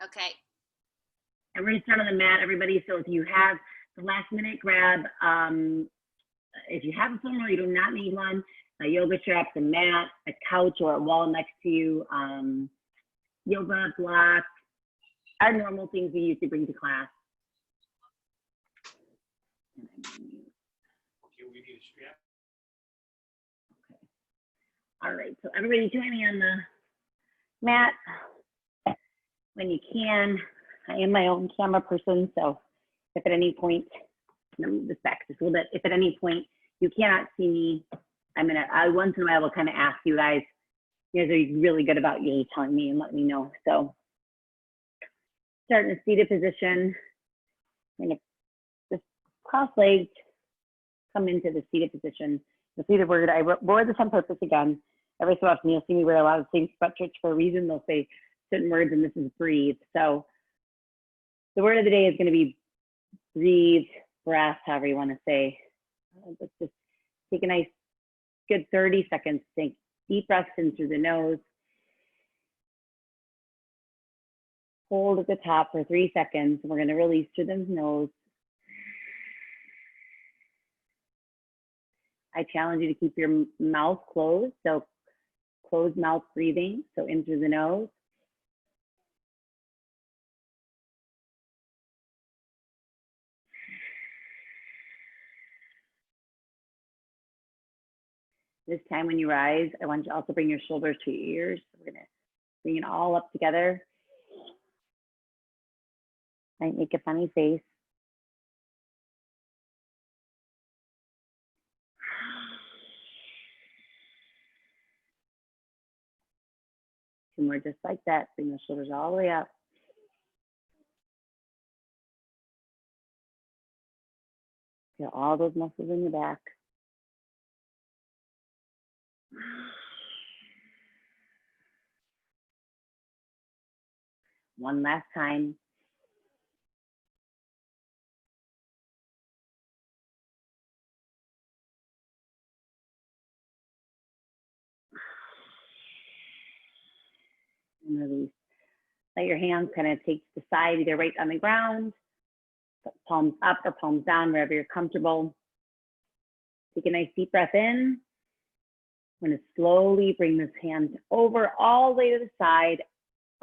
Okay. And we're gonna start on the mat, everybody. So if you have the last minute grab, if you have a foam roller, you do not need one. A yoga strap, a mat, a couch, or a wall next to you. Yoga block, our normal things we use to bring to class. Okay, we need a strap. Okay. All right, so everybody join me on the mat when you can. I am my own camera person, so if at any point, I'm gonna move this back just a little bit. If at any point you cannot see me, I once in a while will kind of ask you guys. You guys are really good about usually telling me and letting me know. So start in a seated position. I'm gonna just cross-legged, come into the seated position. You'll see the word, I wore this on purpose again. Every so often you'll see me wear a lot of the same sweatshirts for a reason. They'll say certain words and this is breathe. So the word of the day is gonna be breathe, breath, however you wanna say. Let's just take a nice, good 30 seconds. Take deep breaths in through the nose. Hold at the top for 3 seconds. We're gonna release through the nose. I challenge you to keep your mouth closed. So closed mouth breathing. So in through the nose. This time when you rise, I want you to also bring your shoulders to your ears. We're gonna bring it all up together. Might make a funny face. Two more just like that. Bring the shoulders all the way up. Feel all those muscles in the back. One last time. And release. Let your hands kind of take to the side, either right on the ground, palms up or palms down, wherever you're comfortable. Take a nice deep breath in. I'm going to slowly bring this hand over all the way to the side.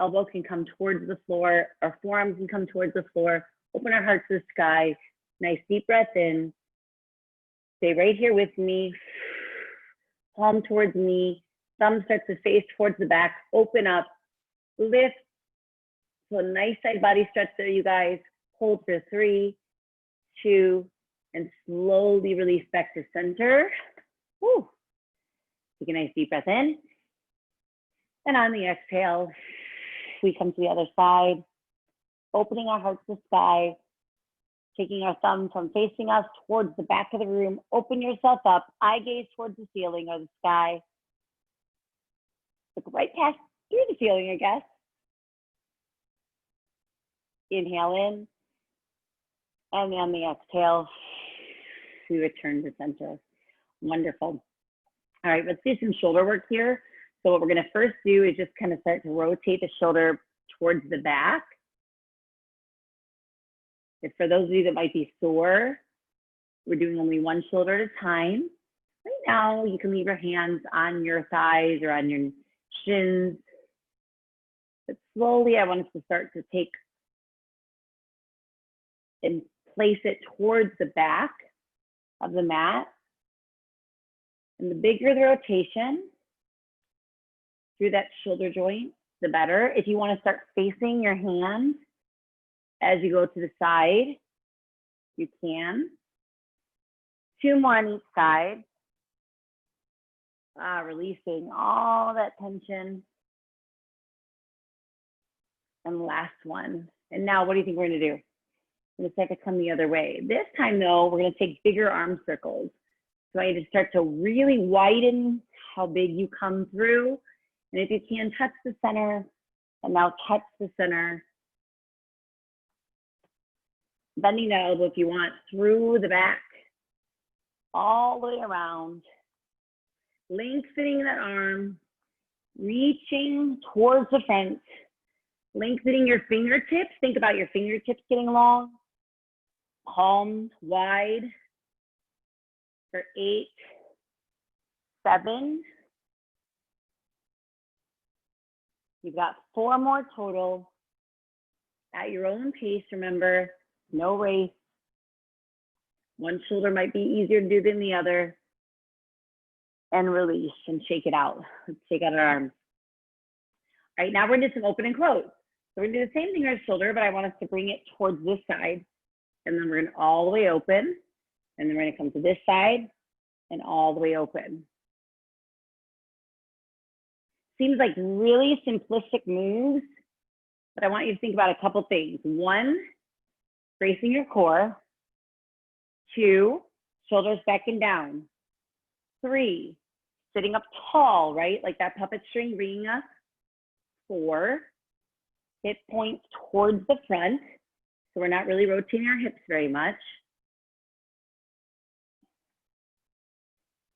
Elbows can come towards the floor, our forearms can come towards the floor. Open our heart to the sky. Nice deep breath in. Stay right here with me. Palm towards me. Thumb starts to face towards the back. Open up. Lift. So a nice side body stretch there, you guys. Hold for 3, 2, and slowly release back to center. Woo. Take a nice deep breath in. And on the exhale, we come to the other side, opening our heart to the sky, taking our thumb from facing us towards the back of the room. Open yourself up, eye gaze towards the ceiling or the sky. Look right past through the ceiling, I guess. Inhale in, and on the exhale, we return to center. Wonderful. All right, let's do some shoulder work here. So what we're gonna first do is just kind of start to rotate the shoulder towards the back. If for those of you that might be sore, we're doing only one shoulder at a time. Right now, you can leave your hands on your thighs or on your shins. But slowly, I want us to start to take and place it towards the back of the mat. And the bigger the rotation through that shoulder joint, the better. If you want to start facing your hands as you go to the side, you can. 2 more on each side. Releasing all that tension. And last one. And now what do you think we're going to do? We're going to start to come the other way. This time though, we're going to take bigger arm circles. So I need to start to really widen how big you come through. And if you can, touch the center, and now touch the center. Bending the elbow if you want, through the back, all the way around. Lengthening that arm, reaching towards the front. Lengthening your fingertips. Think about your fingertips getting long. Palms wide for 8, 7. You've got 4 more total at your own pace. Remember, no race. One shoulder might be easier to do than the other. And release and shake it out. Let's shake out our arms. All right, now we're gonna do some open and close. So we're gonna do the same thing on our shoulder, but I want us to bring it towards this side. And then we're gonna all the way open. And then we're gonna come to this side and all the way open. Seems like really simplistic moves, but I want you to think about a couple things. 1, bracing your core. 2, shoulders back and down. 3, sitting up tall, right? Like that puppet string bringing us. 4, hip points towards the front. So we're not really rotating our hips very much.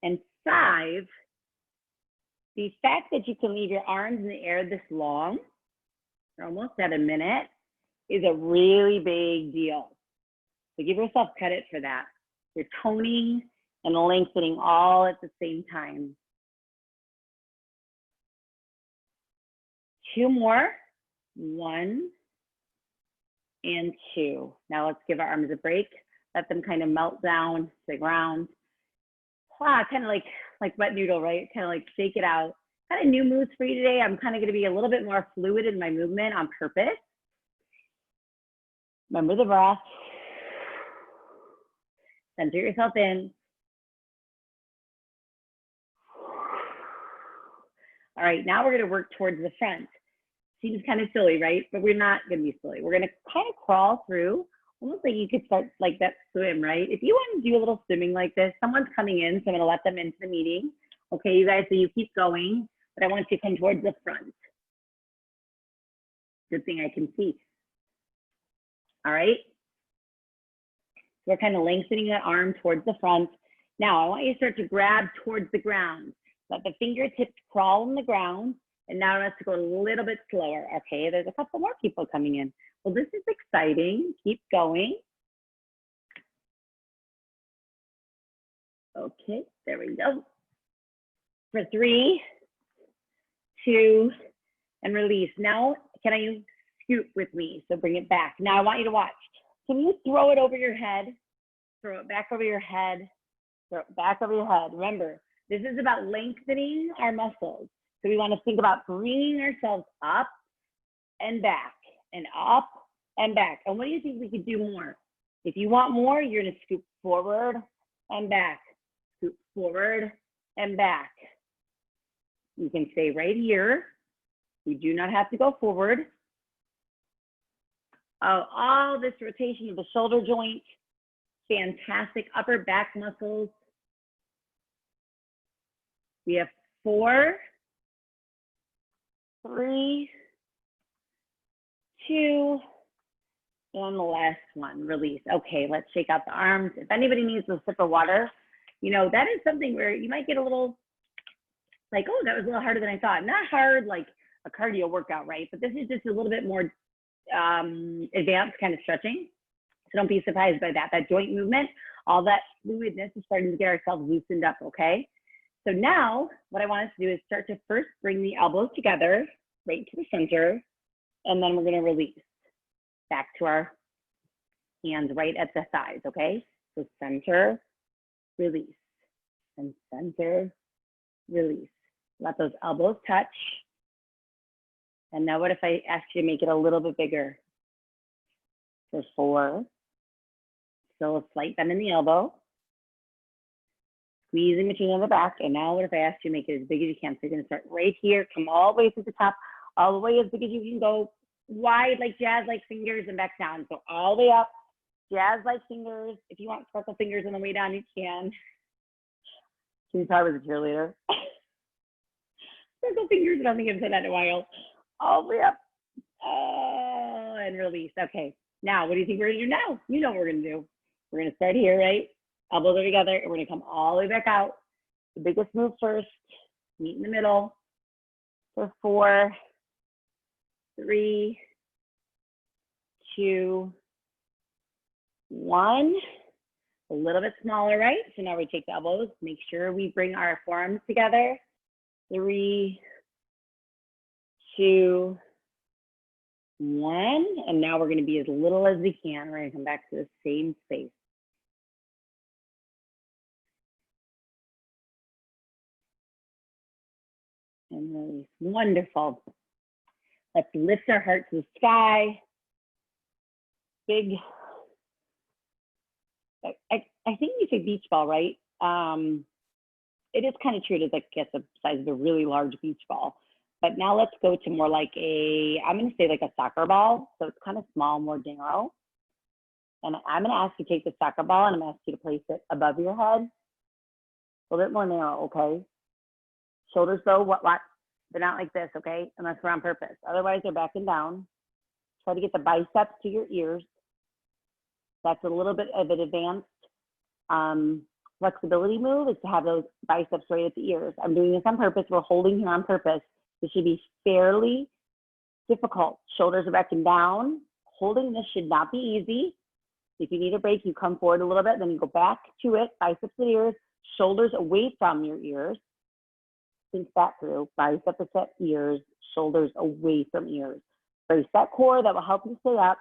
And 5, the fact that you can leave your arms in the air this long, you're almost at a minute, is a really big deal. So give yourself credit for that. You're toning and lengthening all at the same time. 2 more, 1 and 2. Now let's give our arms a break. Let them kind of melt down to the ground. Kind of like wet noodle, right? Kind of like shake it out. Kind of new moves for you today. I'm kind of gonna be a little bit more fluid in my movement on purpose. Remember the breath. Center yourself in. All right, now we're gonna work towards the front. Seems kind of silly, right? But we're not gonna be silly. We're gonna kind of crawl through, almost like you could start like that swim, right? If you want to do a little swimming like this, someone's coming in, so I'm gonna let them into the meeting. Okay, you guys, so you keep going, but I want you to come towards the front. Good thing I can see. All right. We're kind of lengthening that arm towards the front. Now I want you to start to grab towards the ground. Let the fingertips crawl on the ground. And now I want us to go a little bit slower. Okay, there's a couple more people coming in. Well, this is exciting. Keep going. Okay, there we go. For 3, 2, and release. Now, can I scoot with me? So bring it back. Now I want you to watch. Can you throw it over your head? Throw it back over your head. Throw it back over your head. Remember, this is about lengthening our muscles. So we want to think about bringing ourselves up and back and up and back. And what do you think we could do more? If you want more, you're going to scoop forward and back. Scoop forward and back. You can stay right here. You do not have to go forward. All this rotation of the shoulder joint, fantastic upper back muscles. We have 4, 3, 2, and the last one, release. Okay, let's shake out the arms. If anybody needs a sip of water, you know, that is something where you might get a little like, oh, that was a little harder than I thought. Not hard like a cardio workout, right? But this is just a little bit more advanced kind of stretching. So don't be surprised by that. That joint movement, all that fluidness is starting to get ourselves loosened up, okay? So now what I want us to do is start to first bring the elbows together, right to the center, and then we're gonna release back to our hands right at the thighs, okay? So center, release, and center, release. Let those elbows touch. And now what if I ask you to make it a little bit bigger? For 4, still a slight bend in the elbow. Squeezing between on the back. And now what if I ask you to make it as big as you can? So you're gonna start right here, come all the way to the top, all the way as big as you can go, wide like jazz-like fingers and back down. So all the way up, jazz-like fingers. If you want sparkle fingers on the way down, you can. Can you tell I was a cheerleader? Sparkle fingers, I don't think I've said that in a while. All the way up, and release. Okay, now what do you think we're gonna do now? You know what we're gonna do. We're gonna start here, right? Elbows are together, and we're gonna come all the way back out. The biggest move first, meet in the middle. For 4, 3, 2, 1. A little bit smaller, right? So now we take the elbows, make sure we bring our forearms together. 3, 2, 1. And now we're going to be as little as we can. We're going to come back to the same space. And release. Wonderful. Let's lift our heart to the sky. Big. I think you say beach ball, right? It is kind of true to like get the size of a really large beach ball. But now let's go to more like I'm going to say like a soccer ball. So it's kind of small, more narrow. And I'm going to ask you to take the soccer ball and I'm going to ask you to place it above your head. A little bit more narrow, okay? Shoulders though, what? They're not like this, okay? Unless we're on purpose. Otherwise, they're backing down. Try to get the biceps to your ears. That's a little bit of an advanced flexibility move, is to have those biceps right at the ears. I'm doing this on purpose. We're holding here on purpose. This should be fairly difficult. Shoulders are backing down. Holding this should not be easy. If you need a break, you come forward a little bit, then you go back to it. Biceps at ears, shoulders away from your ears. Think that through. Biceps at ears, shoulders away from ears. Brace that core. That will help you stay up.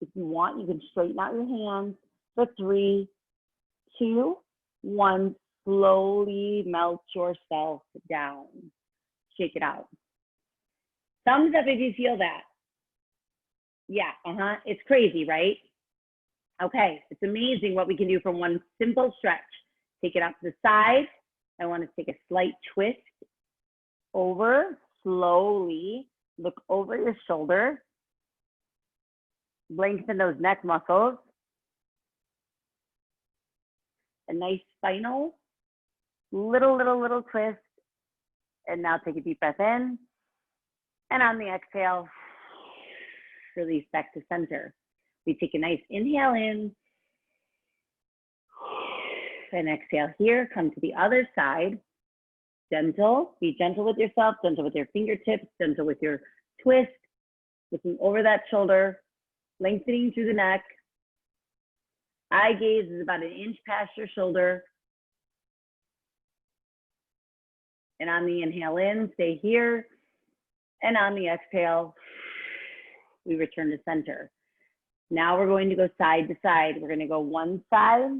If you want, you can straighten out your hands for 3, 2, 1. Slowly melt yourself down. Shake it out. Thumbs up if you feel that. Yeah, it's crazy, right? Okay, it's amazing what we can do from one simple stretch. Take it up to the side. I want to take a slight twist over, slowly. Look over your shoulder. Lengthen those neck muscles. A nice spinal. Little twist. And now take a deep breath in. And on the exhale, release back to center. We take a nice inhale in. And exhale here. Come to the other side. Gentle. Be gentle with yourself. Gentle with your fingertips. Gentle with your twist. Looking over that shoulder. Lengthening through the neck. Eye gaze is about 1 inch past your shoulder. And on the inhale in, stay here. And on the exhale, we return to center. Now we're going to go side to side. We're going to go one side.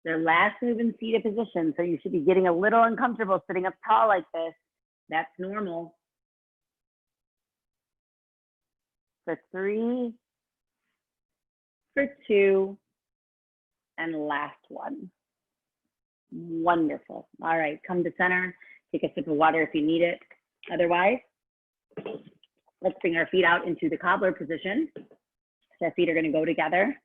Their last move in seated position, so you should be getting a little uncomfortable sitting up tall like this. That's normal. For 3, for 2, and last one. Wonderful. All right, come to center. Take a sip of water if you need it. Otherwise, let's bring our feet out into the cobbler position. So our feet are going to go together.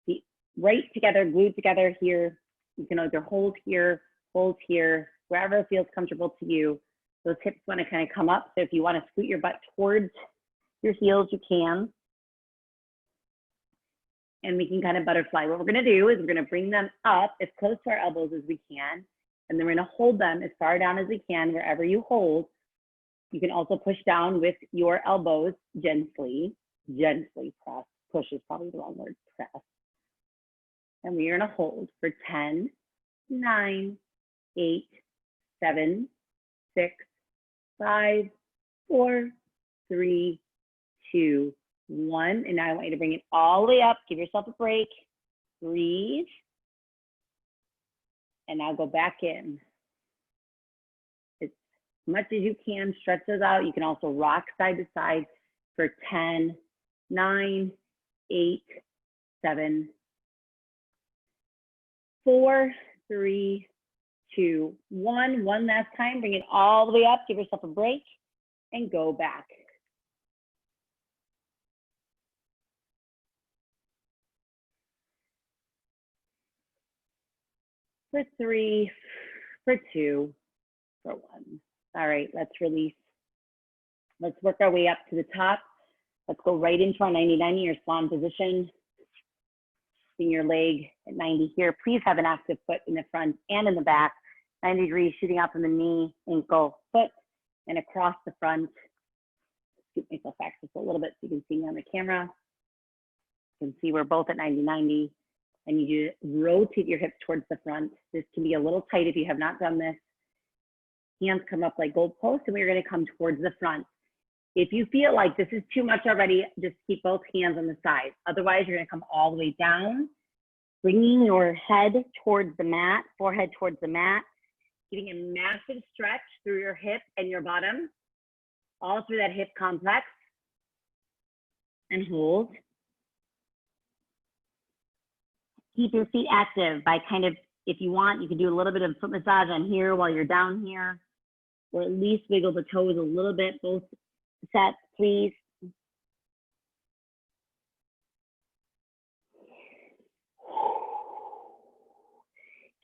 Feet right together, glued together here. You can either hold here, wherever feels comfortable to you. Those hips want to kind of come up. So if you want to scoot your butt towards your heels, you can. And we can kind of butterfly. What we're going to do is we're going to bring them up as close to our elbows as we can. And then we're going to hold them as far down as we can. Wherever you hold, you can also push down with your elbows gently. Gently press. Push is probably the wrong word. Press. And we are going to hold for 10, 9, 8, 7, 6, 5, 4, 3, 2, 1. And now I want you to bring it all the way up. Give yourself a break. Breathe. And now go back in. As much as you can, stretch those out. You can also rock side to side for 10, 9, 8, 7, 4, 3, 2, 1. One last time. Bring it all the way up. Give yourself a break and go back. For 3, for 2, for 1. All right, let's release. Let's work our way up to the top. Let's go right into our 90-90 or swan position. Bring your leg at 90 here. Please have an active foot in the front and in the back. 90 degrees shooting out from the knee, ankle, foot, and across the front. Scoop myself back just a little bit so you can see me on the camera. You can see we're both at 90-90. And you rotate your hips towards the front. This can be a little tight if you have not done this. Hands come up like goalposts, and we're going to come towards the front. If you feel like this is too much already, just keep both hands on the side. Otherwise, you're going to come all the way down, bringing your head towards the mat, forehead towards the mat, getting a massive stretch through your hip and your bottom, all through that hip complex, and hold. Keep your feet active by kind of, if you want, you can do a little bit of foot massage on here while you're down here, or at least wiggle the toes a little bit, both sets, please.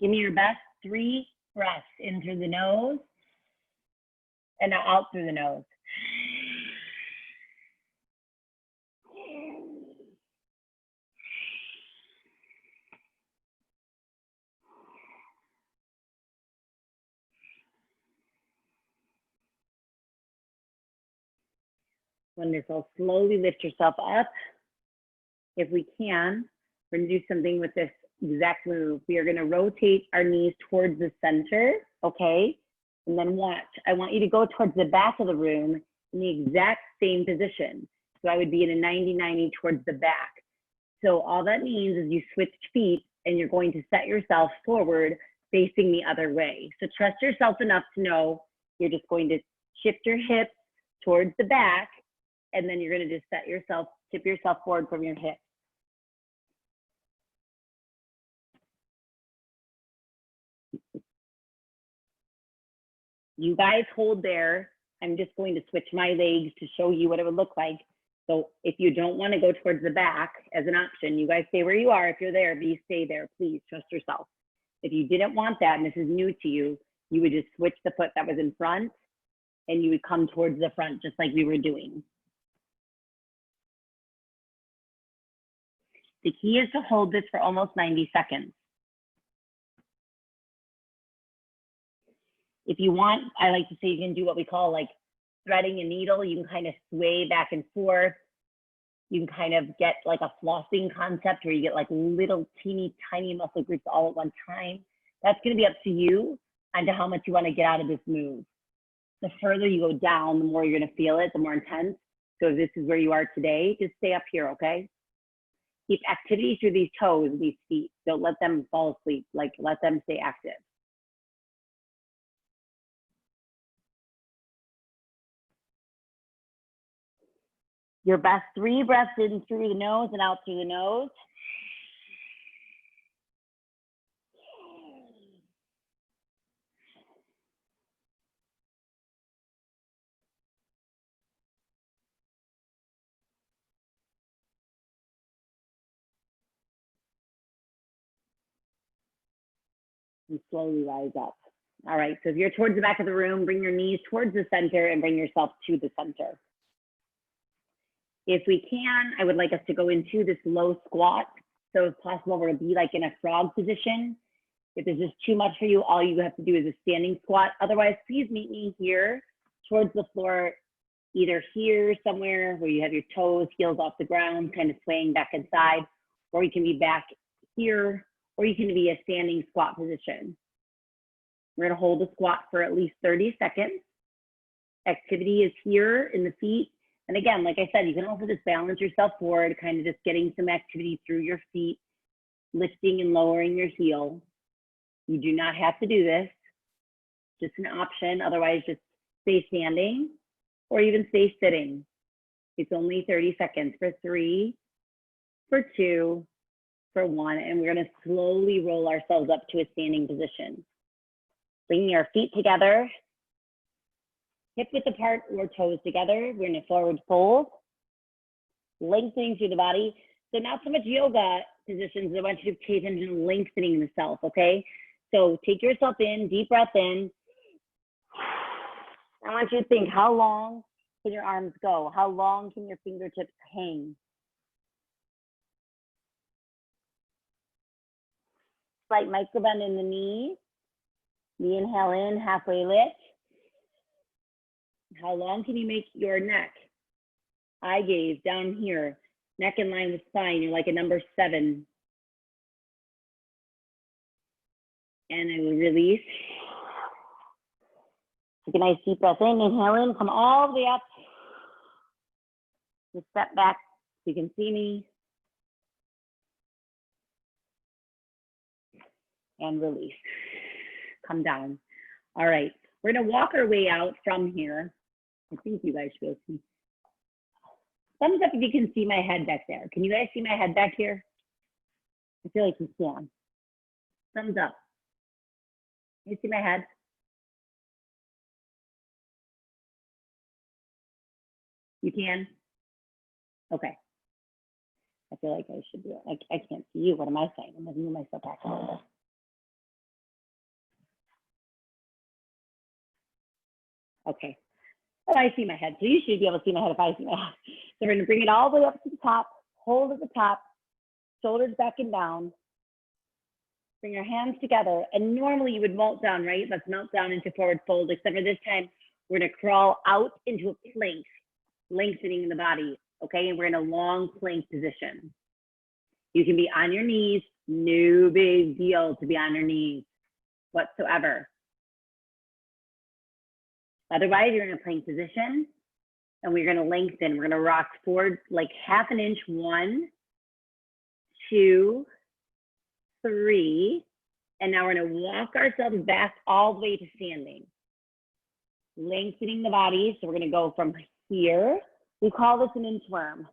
Give me your best 3 breaths in through the nose and out through the nose. Wonderful. Slowly lift yourself up. If we can, we're going to do something with this exact move. We are going to rotate our knees towards the center, okay? And then watch. I want you to go towards the back of the room in the exact same position. So I would be in a 90-90 towards the back. So all that means is you switched feet and you're going to set yourself forward facing the other way. So trust yourself enough to know you're just going to shift your hips towards the back, and then you're going to just tip yourself forward from your hips. You guys hold there. I'm just going to switch my legs to show you what it would look like. So if you don't want to go towards the back as an option, you guys stay where you are. If you're there, you stay there. Please trust yourself. If you didn't want that, and this is new to you, you would just switch the foot that was in front and you would come towards the front just like we were doing. The key is to hold this for almost 90 seconds. If you want, I like to say you can do what we call like threading a needle. You can kind of sway back and forth. You can kind of get like a flossing concept where you get like little teeny tiny muscle groups all at one time. That's going to be up to you and to how much you want to get out of this move. The further you go down, the more you're going to feel it, the more intense. So if this is where you are today, just stay up here, okay? Keep activity through these toes, these feet. Don't let them fall asleep. Like, let them stay active. Your best 3 breaths in through the nose and out through the nose. And slowly rise up. All right, so if you're towards the back of the room, bring your knees towards the center and bring yourself to the center. If we can, I would like us to go into this low squat. So if possible, we're gonna be like in a frog position. If this is too much for you, all you have to do is a standing squat. Otherwise, please meet me here towards the floor, either here somewhere where you have your toes, heels off the ground, kind of swaying back and side, or you can be back here, or you can be a standing squat position. We're gonna hold the squat for at least 30 seconds. Activity is here in the feet. And again, like I said, you can also just balance yourself forward, kind of just getting some activity through your feet, lifting and lowering your heel. You do not have to do this, just an option. Otherwise, just stay standing or even stay sitting. It's only 30 seconds for 3, for 2, for 1, and we're gonna slowly roll ourselves up to a standing position. Bringing our feet together, hip width apart or toes together. We're in a forward fold, lengthening through the body. So not so much yoga positions. I want you to pay attention to lengthening the self, okay? So take yourself in, deep breath in. I want you to think, how long can your arms go? How long can your fingertips hang? Slight micro bend in the knees. The inhale in, halfway lift. How long can you make your neck? Eye gaze down here. Neck in line with spine. You're like a number 7. And I will release. Take a nice deep breath in. Inhale in. Come all the way up. Just step back so you can see me. And release. Come down. All right. We're going to walk our way out from here. I think you guys should be able to see. Thumbs up if you can see my head back there. Can you guys see my head back here? I feel like you can. Thumbs up. Can you see my head? You can? Okay. I feel like I should do it. Like I can't see you. What am I saying? I'm going to move myself back a little bit. Okay. Oh, I see my head. So you should be able to see my head if I see my head. So we're going to bring it all the way up to the top. Hold at the top. Shoulders back and down. Bring your hands together. And normally you would melt down, right? Let's melt down into forward fold, except for this time, we're going to crawl out into a plank, lengthening the body. Okay. And we're in a long plank position. You can be on your knees. No big deal to be on your knees whatsoever. Otherwise, you're in a plank position, and we're going to lengthen. We're going to rock forward like half an inch. 1, 2, 3. And now we're going to walk ourselves back all the way to standing. Lengthening the body. So we're going to go from here. We call this an inchworm.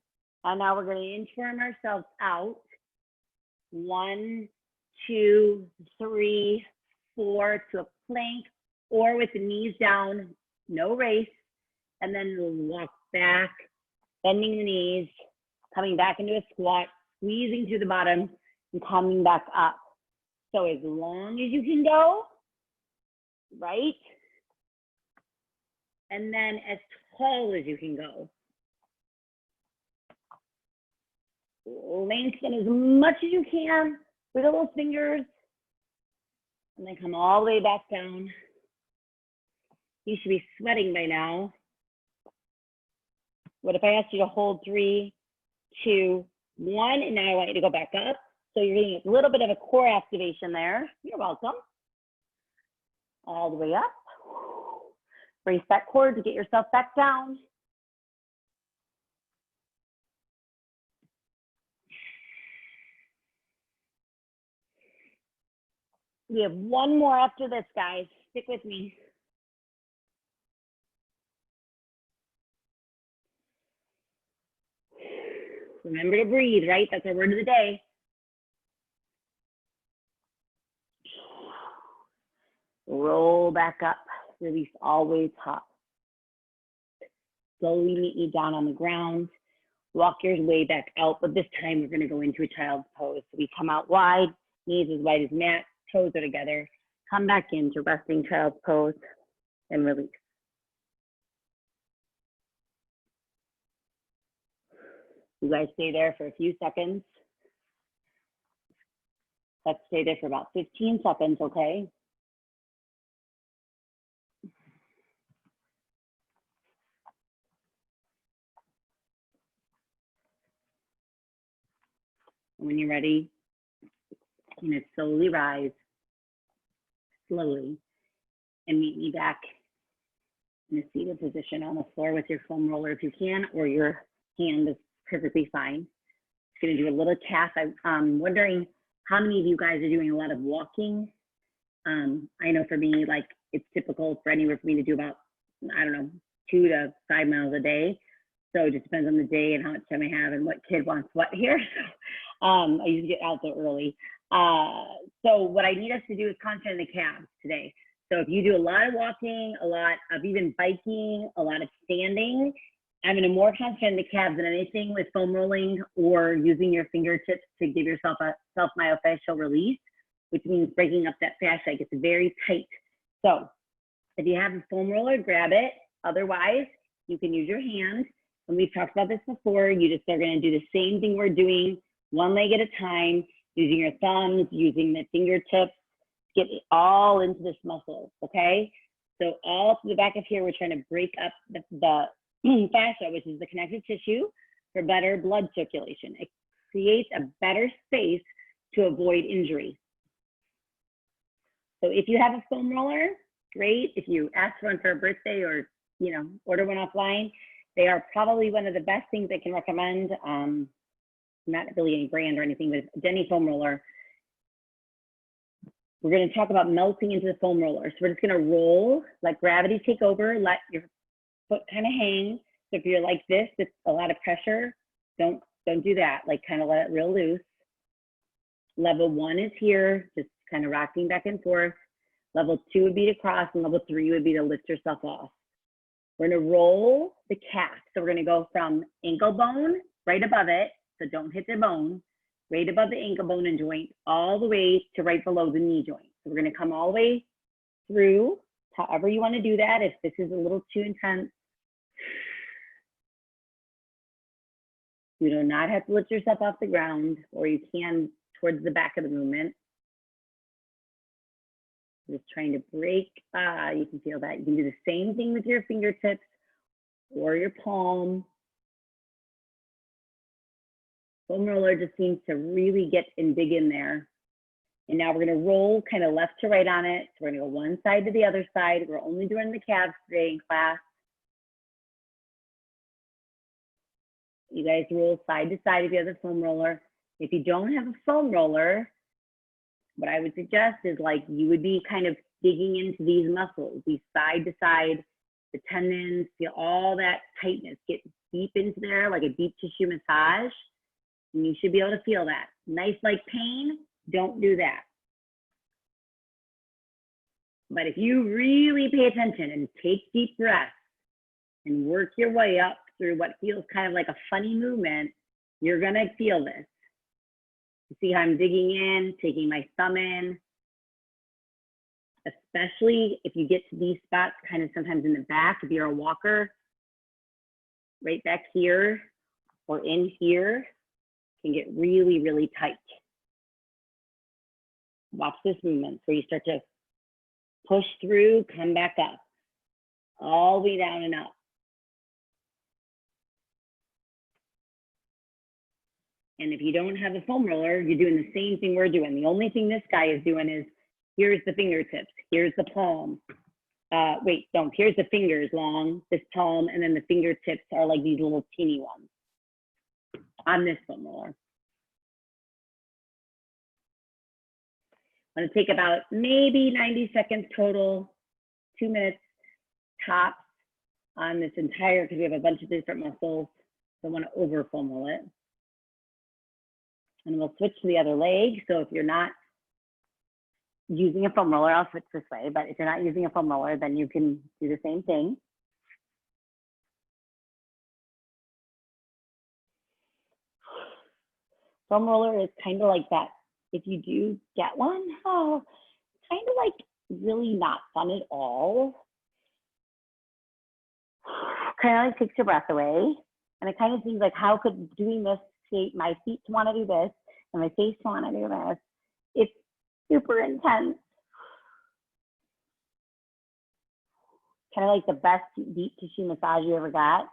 And now we're going to inchworm ourselves out. 1, 2, 3, 4 to a plank, or with the knees down. No race, and then we'll walk back, bending the knees, coming back into a squat, squeezing through the bottom, and coming back up. So as long as you can go, right? And then as tall as you can go. Lengthen as much as you can with those fingers, and then come all the way back down. You should be sweating by now. What if I asked you to hold 3, 2, 1, and now I want you to go back up. So you're getting a little bit of a core activation there. You're welcome. All the way up. Brace that core to get yourself back down. We have one more after this, guys. Stick with me. Remember to breathe, right? That's our word of the day. Roll back up. Release all the way top. Slowly meet you down on the ground. Walk your way back out, but this time we're going to go into a child's pose. So we come out wide, knees as wide as mat, toes are together. Come back into resting child's pose and release. You guys stay there for a few seconds. Let's stay there for about 15 seconds, okay? When you're ready, you're gonna slowly rise, slowly, and meet me back in a seated position on the floor with your foam roller if you can, or your hand is perfectly fine. Just gonna do a little calf. I'm wondering how many of you guys are doing a lot of walking. I know for me, like it's typical for anywhere for me to do about, I don't know, 2 to 5 miles a day. So it just depends on the day and how much time I have and what kid wants what here. I usually get out there early. So what I need us to do is concentrate on the calves today. So if you do a lot of walking, a lot of even biking, a lot of standing, I'm going to more concentrate on the calves than anything with foam rolling or using your fingertips to give yourself a self-myofascial release, which means breaking up that fascia. It gets very tight. So if you have a foam roller, grab it. Otherwise, You can use your hand. And we've talked about this before. You just are going to do the same thing we're doing, one leg at a time, using your thumbs, using the fingertips, get it all into this muscle, okay? So all to the back of here, we're trying to break up the fascia, which is the connective tissue, for better blood circulation. It creates a better space to avoid injury. So if you have a foam roller, great. If you ask for one for a birthday or, you know, order one offline, they are probably one of the best things I can recommend. Not really any brand or anything, but any foam roller. We're going to talk about melting into the foam roller. So we're just going to roll, let gravity take over, let your foot kind of hang. So if you're like this, it's a lot of pressure. Don't do that. Like kind of let it real loose. Level 1 is here, just kind of rocking back and forth. Level 2 would be to cross, and level 3 would be to lift yourself off. We're going to roll the calf. So we're going to go from ankle bone right above it, so don't hit the bone, right above the ankle bone and joint, all the way to right below the knee joint. So we're going to come all the way through, however you want to do that. If this is a little too intense, you do not have to lift yourself off the ground, or you can towards the back of the movement. Just trying to break, you can feel that. You can do the same thing with your fingertips or your palm. Foam roller just seems to really get and dig in there. And now we're gonna roll kind of left to right on it. So we're gonna go one side to the other side. We're only doing the calves today in class. You guys roll side to side if you have a foam roller. If you don't have a foam roller, what I would suggest is like you would be kind of digging into these muscles, these side to side, the tendons, feel all that tightness, get deep into there like a deep tissue massage. And you should be able to feel that. Nice like pain, don't do that. But if you really pay attention and take deep breaths and work your way up through what feels kind of like a funny movement, you're gonna feel this. You see how I'm digging in, taking my thumb in, especially if you get to these spots kind of sometimes in the back, if you're a walker, right back here or in here, can get really, really tight. Watch this movement. So you start to push through, come back up, all the way down and up. And if you don't have a foam roller, you're doing the same thing we're doing. The only thing this guy is doing is, here's the fingertips, here's the palm. Here's the fingers long, this palm, and then the fingertips are like these little teeny ones on this foam roller. I'm gonna take about maybe 90 seconds total, 2 minutes tops on this entire, because we have a bunch of different muscles. So I wanna over foam roll it. And we'll switch to the other leg. So if you're not using a foam roller, I'll switch this way, but if you're not using a foam roller, then you can do the same thing. Foam roller is kind of like that. If you do get one, kind of like really not fun at all. Kind of like takes your breath away. And it kind of seems like, how could doing this, my feet want to do this and my face want to do this. It's super intense. Kind of like the best deep tissue massage you ever got.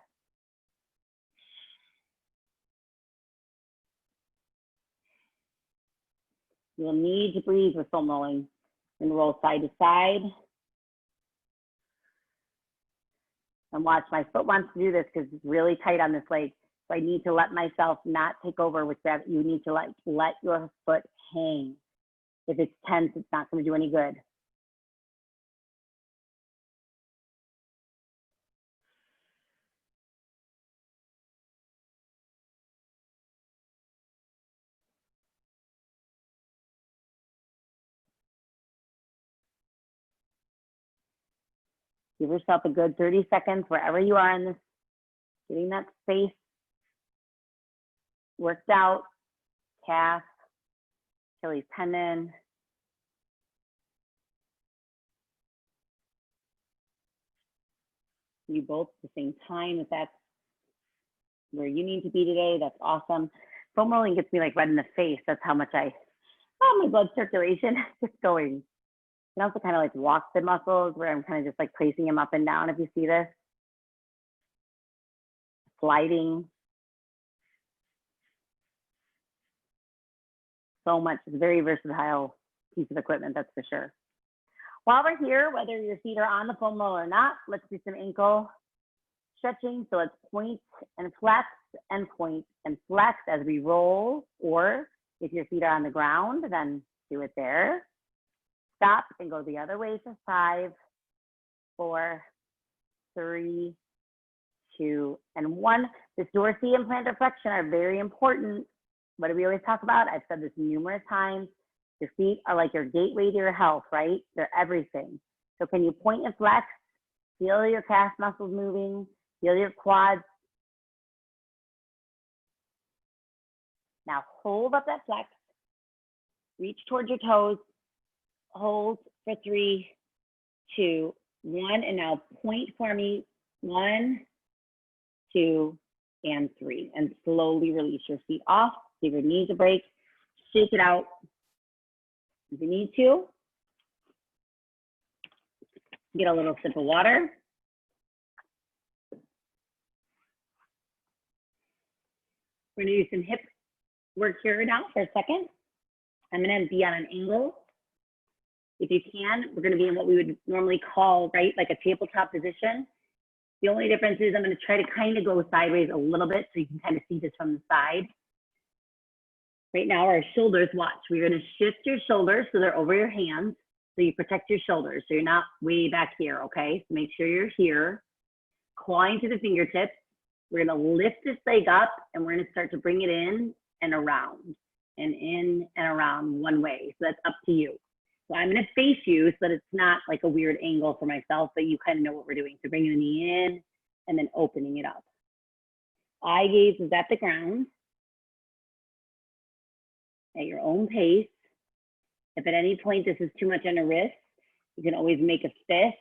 You'll need to breathe with foam rolling. And roll side to side. And watch, my foot wants to do this because it's really tight on this leg. So I need to let myself not take over with that. You need to let your foot hang. If it's tense, it's not going to do any good. Give yourself a good 30 seconds wherever you are in this, getting that space worked out, calf, Achilles tendon. You both at the same time, if that's where you need to be today, that's awesome. Foam rolling gets me like red in the face. That's how much my blood circulation is going. You can also kind of like walk the muscles where I'm kind of just like placing them up and down, if you see this. Sliding. So much. It's a very versatile piece of equipment, that's for sure. While we're here, whether your feet are on the foam roller or not, let's do some ankle stretching. So let's point and flex and point and flex as we roll, or if your feet are on the ground, then do it there. Stop and go the other way for 5, 4, 3, 2, and 1. This dorsal and plantar flexion are very important. What do we always talk about? I've said this numerous times. Your feet are like your gateway to your health, right? They're everything. So can you point and flex? Feel your calf muscles moving. Feel your quads. Now hold up that flex. Reach towards your toes. Hold for 3, 2, 1. And now point for me. 1, 2, and 3. And slowly release your feet off. Give your knees a break. Shake it out. If you need to, get a little sip of water. We're gonna do some hip work here now for a second. I'm gonna be on an angle. If you can, we're gonna be in what we would normally call, right, like a tabletop position. The only difference is I'm gonna try to kind of go sideways a little bit so you can kind of see this from the side. Right now, our shoulders, watch. We're gonna shift your shoulders so they're over your hands, so you protect your shoulders, so you're not way back here, okay? So make sure you're here. Clawing to the fingertips. We're gonna lift this leg up, and we're gonna start to bring it in and around, and in and around one way. So that's up to you. So I'm gonna face you so that it's not like a weird angle for myself, but you kind of know what we're doing. So bringing the knee in, and then opening it up. Eye gaze is at the ground. At your own pace. If at any point this is too much on a wrist, you can always make a fist.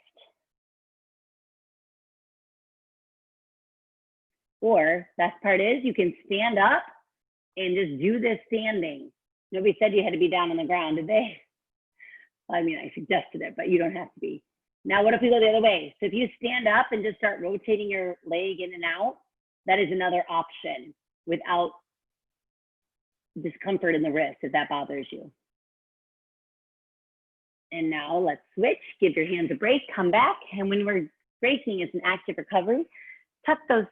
Or best part is you can stand up and just do this standing. Nobody said you had to be down on the ground, did they? I mean, I suggested it, but you don't have to be. Now, what if we go the other way? So if you stand up and just start rotating your leg in and out, that is another option without discomfort in the wrist if that bothers you. And now let's switch, give your hands a break, come back. And when we're breaking, it's an active recovery. Tuck those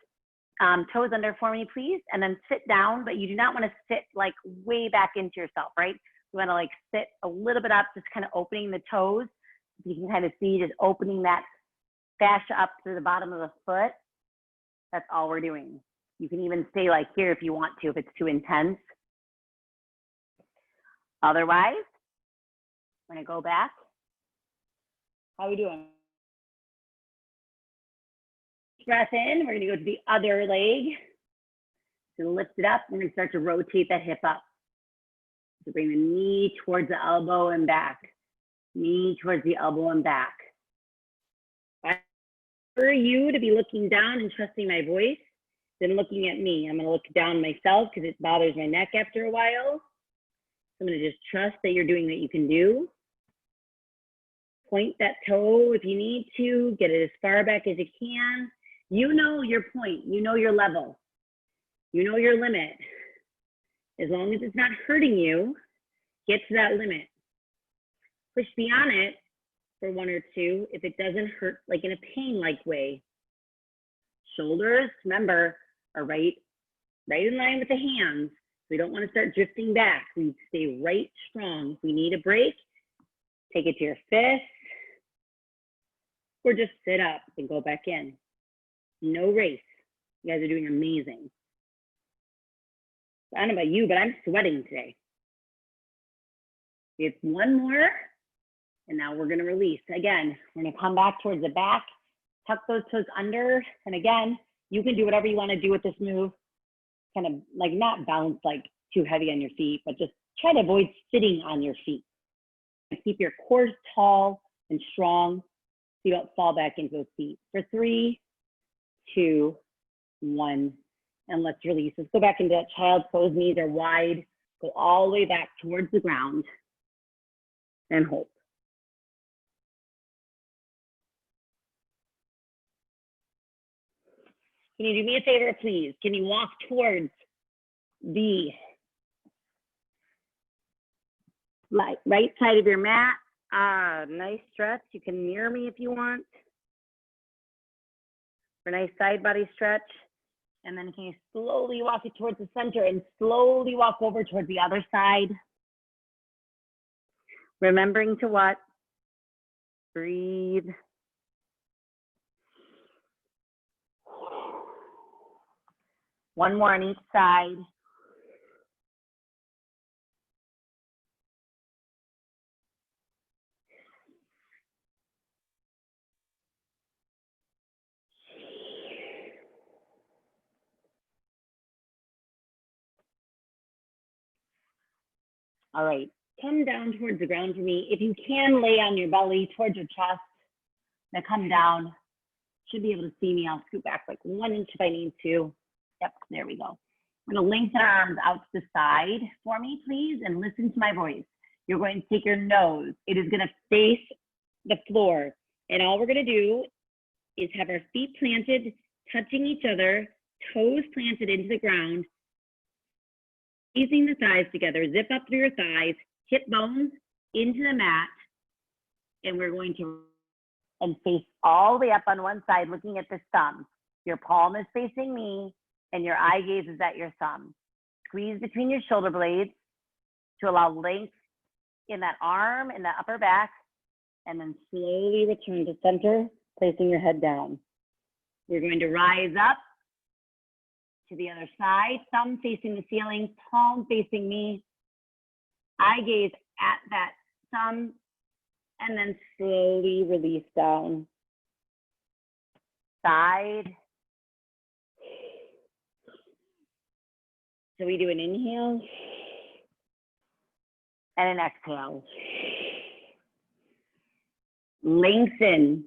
toes under for me, please, and then sit down, but you do not want to sit like way back into yourself, right? You want to like sit a little bit up, just kind of opening the toes. You can kind of see just opening that fascia up through the bottom of the foot. That's all we're doing. You can even stay like here if you want to, if it's too intense. Otherwise, we're gonna go back. How are we doing? Breath in, we're gonna go to the other leg. So lift it up, we're gonna start to rotate that hip up. So bring the knee towards the elbow and back. Knee towards the elbow and back. For you to be looking down and trusting my voice than looking at me. I'm gonna look down myself because it bothers my neck after a while. I'm gonna just trust that you're doing what you can do. Point that toe if you need to, get it as far back as you can. You know your point, you know your level, you know your limit. As long as it's not hurting you, get to that limit. Push beyond it for 1 or 2 if it doesn't hurt like in a pain-like way. Shoulders, remember, are right in line with the hands. We don't want to start drifting back. We stay right strong. If we need a break, take it to your fist, or just sit up and go back in. No race. You guys are doing amazing. I don't know about you, but I'm sweating today. We have 1 more, and now we're gonna release. Again, we're gonna come back towards the back, tuck those toes under, and again, you can do whatever you wanna do with this move. Kind of like not bounce like too heavy on your feet, but just try to avoid sitting on your feet. Keep your core tall and strong so you don't fall back into those feet. For 3, 2, 1, and let's release. Let's go back into that child's pose. Knees are wide. Go all the way back towards the ground and hold. Can you do me a favor, please? Can you walk towards the right side of your mat? Nice stretch. You can mirror me if you want. For a nice side body stretch. And then can you slowly walk it towards the center and slowly walk over towards the other side? Remembering to what? Breathe. One more on each side. All right, come down towards the ground for me. If you can lay on your belly towards your chest, now come down. Should be able to see me. I'll scoot back like 1 inch if I need to. Yep, there we go. I'm gonna lengthen our arms out to the side for me, please, and listen to my voice. You're going to take your nose. It is gonna face the floor. And all we're gonna do is have our feet planted, touching each other, toes planted into the ground, squeezing the thighs together, zip up through your thighs, hip bones into the mat, and we're going to face all the way up on one side, looking at the thumb. Your palm is facing me, and your eye gaze is at your thumb. Squeeze between your shoulder blades to allow length in that arm, in the upper back, and then slowly return to center, placing your head down. You're going to rise up to the other side, thumb facing the ceiling, palm facing me, eye gaze at that thumb, and then slowly release down. Side. So we do an inhale and an exhale. Lengthen.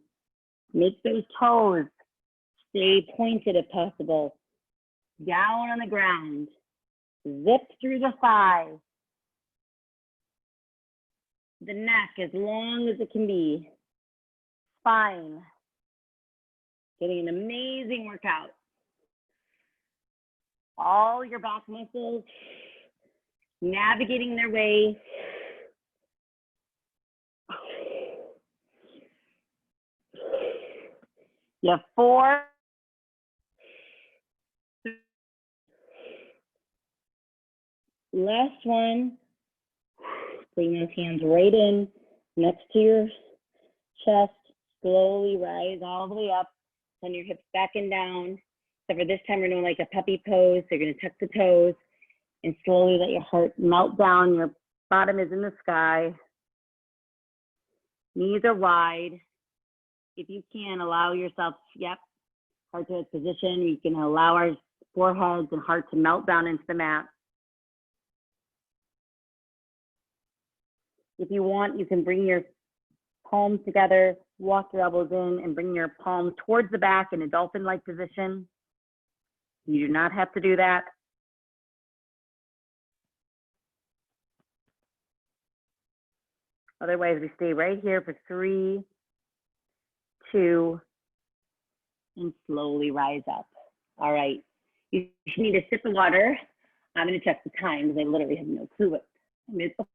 Make those toes stay pointed if possible. Down on the ground. Zip through the thigh. The neck as long as it can be. Spine. Getting an amazing workout. All your back muscles navigating their way. You have 4. Last one. Bring those hands right in next to your chest. Slowly rise all the way up. Send your hips back and down. So for this time, we're doing like a puppy pose. So you're going to tuck the toes and slowly let your heart melt down. Your bottom is in the sky. Knees are wide. If you can, allow yourself, yep, heart to head position. We can allow our foreheads and heart to melt down into the mat. If you want, you can bring your palms together, walk your elbows in, and bring your palms towards the back in a dolphin-like position. You do not have to do that. Otherwise, we stay right here for 3, 2, and slowly rise up. All right. You need a sip of water. I'm going to check the time because I literally have no clue what time it is.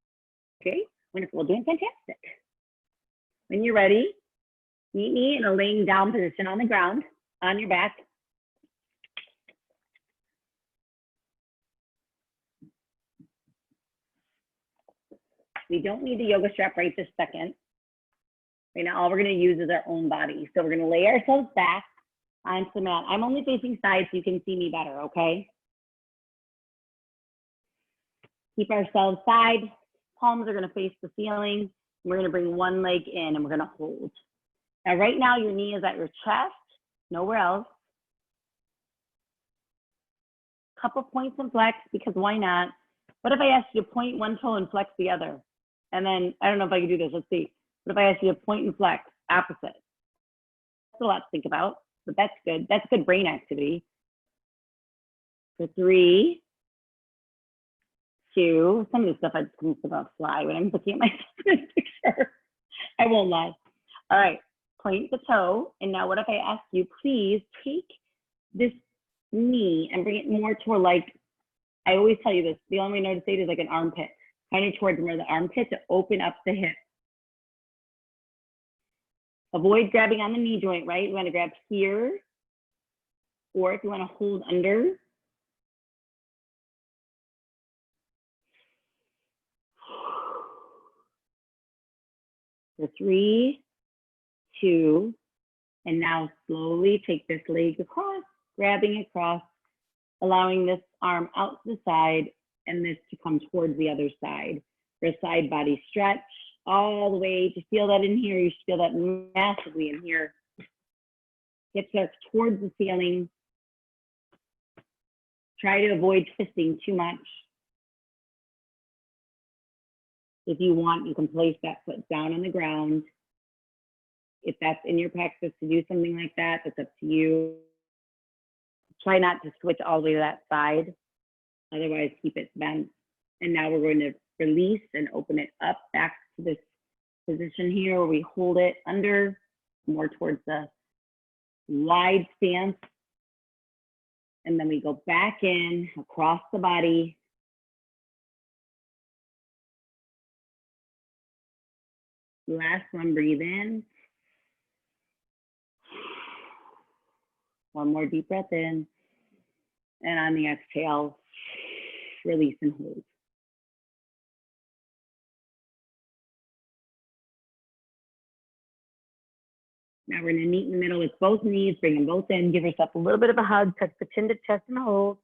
Okay. Wonderful. Doing fantastic. When you're ready, meet me in a laying down position on the ground, on your back. We don't need the yoga strap right this second. Right now, all we're going to use is our own body. So we're going to lay ourselves back onto the mat. I'm only facing sides so you can see me better, okay? Keep ourselves side. Palms are going to face the ceiling. We're going to bring one leg in and we're going to hold. Now, right now, your knee is at your chest, nowhere else. Couple points and flex, because why not? What if I asked you to point one toe and flex the other? And then, I don't know if I can do this, let's see. What if I asked you to point and flex, opposite? That's a lot to think about. but that's good. That's good brain activity. For 3, 2, some of the stuff I just come about fly when I'm looking at my picture. I won't lie. All right, point the toe. And now what if I ask you, please take this knee and bring it more toward, like, I always tell you this, the only way I know to say it is like an armpit, kind of towards more the armpit to open up the hip. Avoid grabbing on the knee joint, right? You want to grab here, or if you want to hold under. For 3, 2, and now slowly take this leg across, grabbing across, allowing this arm out to the side and this to come towards the other side. For a side body stretch all the way. To feel that in here, you should feel that massively in here. Hips are towards the ceiling. Try to avoid twisting too much. If you want, you can place that foot down on the ground. If that's in your practice to do something like that, that's up to you. Try not to switch all the way to that side. Otherwise, keep it bent. And now we're going to release and open it up back to this position here where we hold it under, more towards the wide stance. And then we go back in across the body. Last one, breathe in. One more deep breath in. And on the exhale, release and hold. Now we're gonna meet in the middle with both knees, bring them both in, give yourself a little bit of a hug, touch the chin to chest and hold.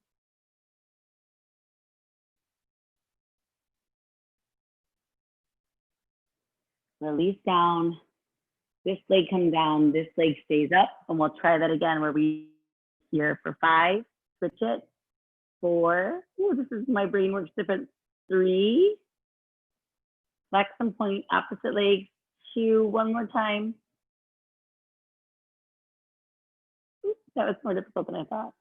Release down. This leg comes down, this leg stays up, and we'll try that again where we here for 5, switch it. 4, oh, this is, my brain works different. 3, flex and point, opposite leg. 2, one more time. Oops, that was more difficult than I thought.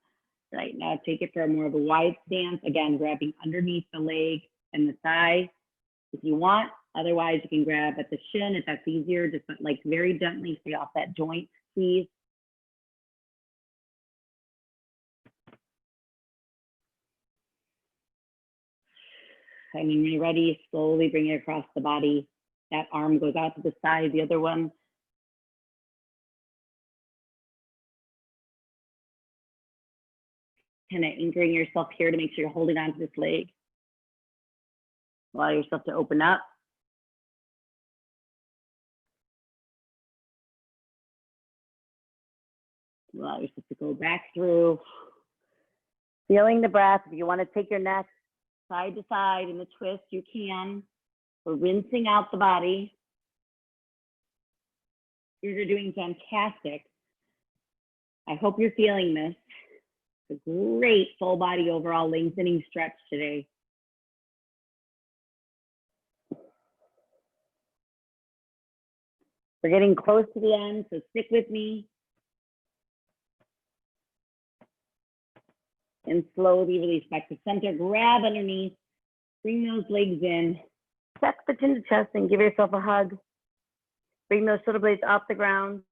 Right, now take it for more of a wide stance. Again, grabbing underneath the leg and the thigh if you want. Otherwise, you can grab at the shin if that's easier. Just like very gently stay off that joint, please. And when you're ready, slowly bring it across the body. That arm goes out to the side, the other one. Kind of anchoring yourself here to make sure you're holding on to this leg. Allow yourself to open up. Allow yourself to go back through. Feeling the breath. If you want to take your neck side to side in the twist, you can. We're rinsing out the body. You're doing fantastic. I hope you're feeling this. It's a great full body overall lengthening stretch today. We're getting close to the end, so stick with me. And slowly release back to center. Grab underneath. Bring those legs in. Tuck the chin to chest and give yourself a hug. Bring those shoulder blades off the ground.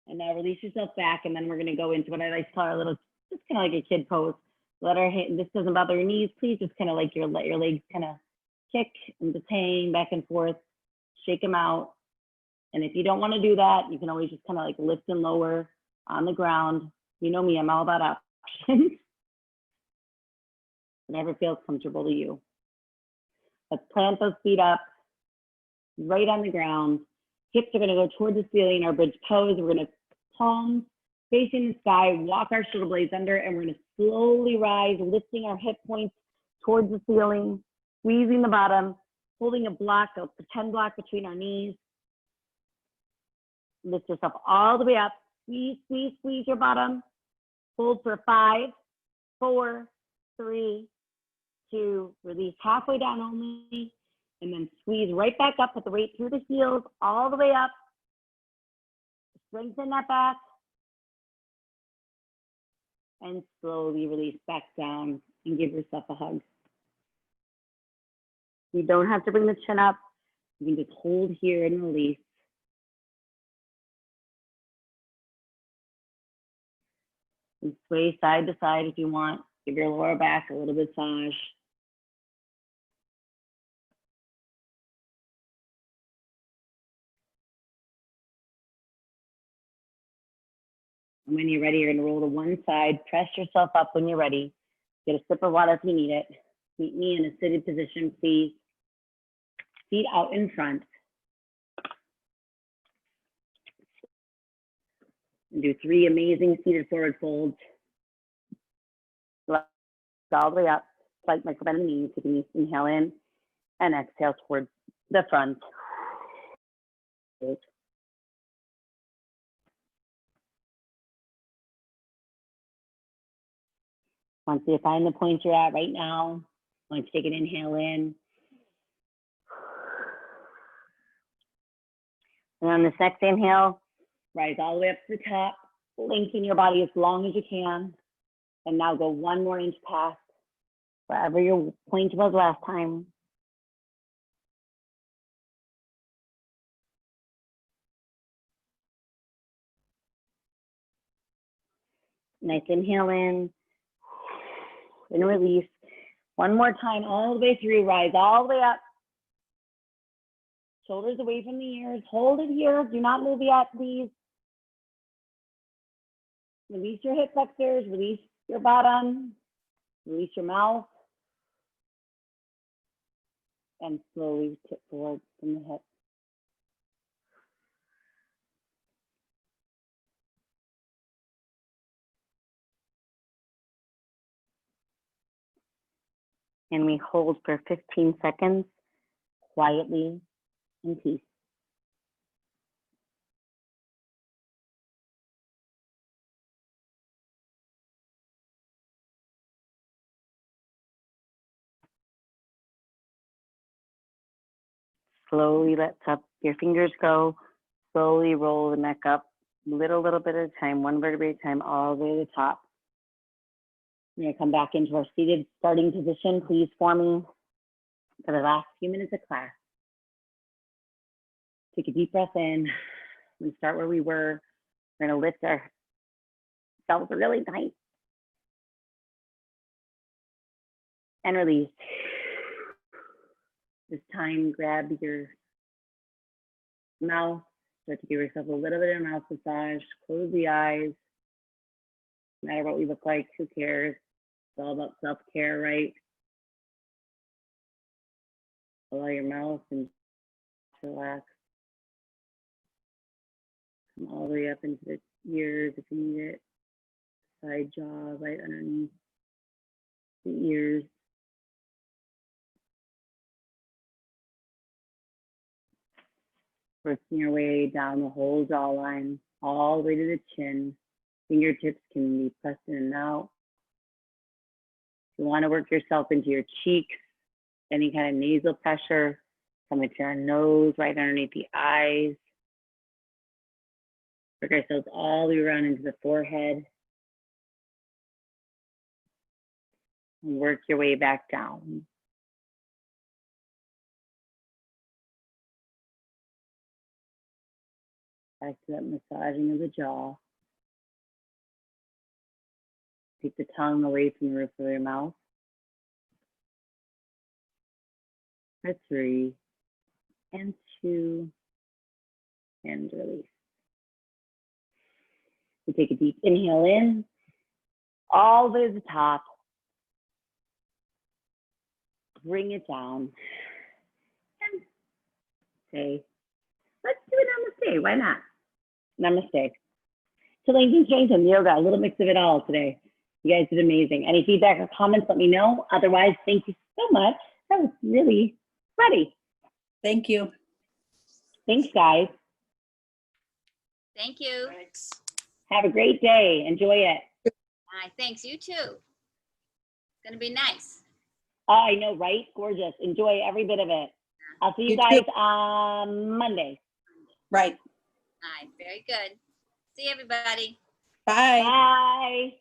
And now release yourself back, and then we're going to go into what I like to call our little, just kind of like a kid pose. Let our hand, this doesn't bother your knees. Please just kind of like let your legs kind of kick and just hang back and forth. Shake them out. And if you don't want to do that, you can always just kind of like lift and lower on the ground. You know me, I'm all about options. Whatever feels comfortable to you. Let's plant those feet up, right on the ground. Hips are gonna go towards the ceiling, our bridge pose. We're gonna palms facing the sky, walk our shoulder blades under, and we're gonna slowly rise, lifting our hip points towards the ceiling, squeezing the bottom, holding a block, a pretend block between our knees. Lift yourself all the way up. Squeeze, squeeze, squeeze your bottom. Hold for 5, 4, 3, 2, release halfway down only, and then squeeze right back up, put the weight through the heels, all the way up. Strengthen that back. And slowly release back down and give yourself a hug. You don't have to bring the chin up. You can just hold here and release. And sway side to side if you want. Give your lower back a little massage. And when you're ready, you're gonna roll to one side. Press yourself up when you're ready. Get a sip of water if you need it. Meet me in a seated position, please. Feet out in front. And do 3 amazing seated forward folds. All the way up, slight micro bend in the knees. You can inhale in and exhale towards the front. Once you find the point you're at right now, once you take an inhale in. And on this next inhale, rise all the way up to the top, lengthen your body as long as you can. And now go 1 more inch past wherever your point was last time. Nice inhale in and release. 1 more time, all the way through, rise all the way up. Shoulders away from the ears, hold it here, do not move yet, please. Release your hip flexors, release your bottom, release your mouth. And slowly tip forward from the hip. And we hold for 15 seconds, quietly, in peace. Slowly let your fingers go. Slowly roll the neck up, little bit at a time, 1 vertebrae at a time, all the way to the top. We're gonna come back into our seated starting position. Please for me for the last few minutes of class. Take a deep breath in. We start where we were. We're gonna lift ourselves really tight. And release. This time, grab your mouth. Start to give yourself a little bit of a mouth massage. Close the eyes. No matter what we look like, who cares? It's all about self-care, right? Allow your mouth and relax. Come all the way up into the ears if you need it. Side jaw right underneath the ears. Working your way down the whole jawline, all the way to the chin. Fingertips can be pressed in and out. You want to work yourself into your cheeks, any kind of nasal pressure, come into your nose, right underneath the eyes. Work ourselves all the way around into the forehead. And work your way back down. Back to that massaging of the jaw. Take the tongue away from the roof of your mouth. For 3, and 2, and release. We take a deep inhale in, all the way to the top. Bring it down. And say, let's do a namaste. Why not? Namaste. To lengthen, strengthen, yoga, a little mix of it all today. You guys did amazing. Any feedback or comments, let me know. Otherwise, thank you so much. That was really ready. Thank you. Thanks, guys. Thank you. Thanks. Have a great day. Enjoy it. Thanks, you too. It's gonna be nice. Oh, I know, right? Gorgeous. Enjoy every bit of it. I'll see you You guys too. on Monday. Right. All right, very good. See everybody. Bye. Bye.